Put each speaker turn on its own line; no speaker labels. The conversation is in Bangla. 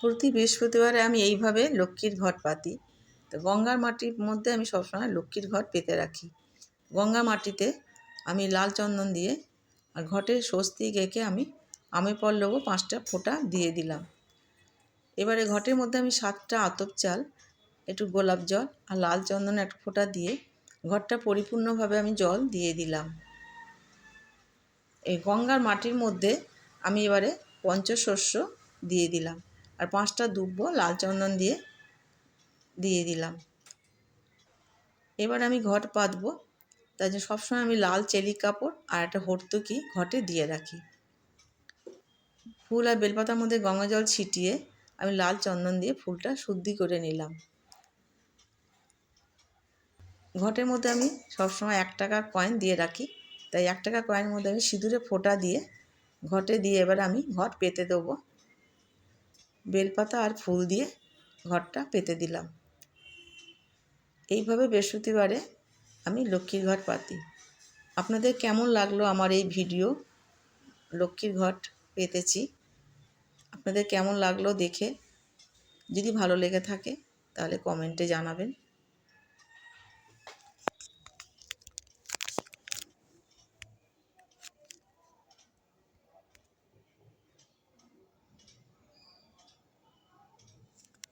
প্রতি বৃহস্পতিবারে আমি এইভাবে লক্ষ্মীর ঘট পাতি। তো গঙ্গার মাটির মধ্যে আমি সবসময় লক্ষ্মীর ঘট পেতে রাখি। গঙ্গা মাটিতে আমি লাল চন্দন দিয়ে আর ঘটে স্বস্তিক এঁকে আমি আমের পল্লবও 5টা ফোঁটা দিয়ে দিলাম। এবারে ঘটের মধ্যে আমি 7টা আতপ চাল, একটু গোলাপ জল আর লাল চন্দন 1 ফোঁটা দিয়ে ঘরটা পরিপূর্ণভাবে আমি জল দিয়ে দিলাম। এই গঙ্গার মাটির মধ্যে আমি এবারে পঞ্চশস্য দিয়ে দিলাম আর 5টা দুব্ব লাল চন্দন দিয়ে দিলাম। এবার আমি ঘট পাতবো, তাই জন্য সবসময় আমি লাল চেলি কাপড় আর একটা হর্তুকি ঘটে দিয়ে রাখি। ফুল আর বেলপাতার মধ্যে গঙ্গা জল ছিটিয়ে আমি লাল চন্দন দিয়ে ফুলটা শুদ্ধি করে নিলাম। ঘটের মধ্যে আমি সবসময় 1 টাকার কয়েন দিয়ে রাখি, তাই 1 টাকার কয়েনের মধ্যে আমি সিঁদুরে ফোঁটা দিয়ে ঘটে দিয়ে এবার আমি ঘট পেতে দেবো। বেলপাতা আর ফুল দিয়ে ঘটটা পেতে দিলাম। এইভাবে বৃহস্পতিবারে আমি লক্ষ্মীর ঘট পাতি। আপনাদের কেমন লাগলো আমার এই ভিডিও? লক্ষ্মীর ঘট পেতেছি, আপনাদের কেমন লাগলো দেখে? যদি ভালো লেগে থাকে তাহলে কমেন্টে জানাবেন।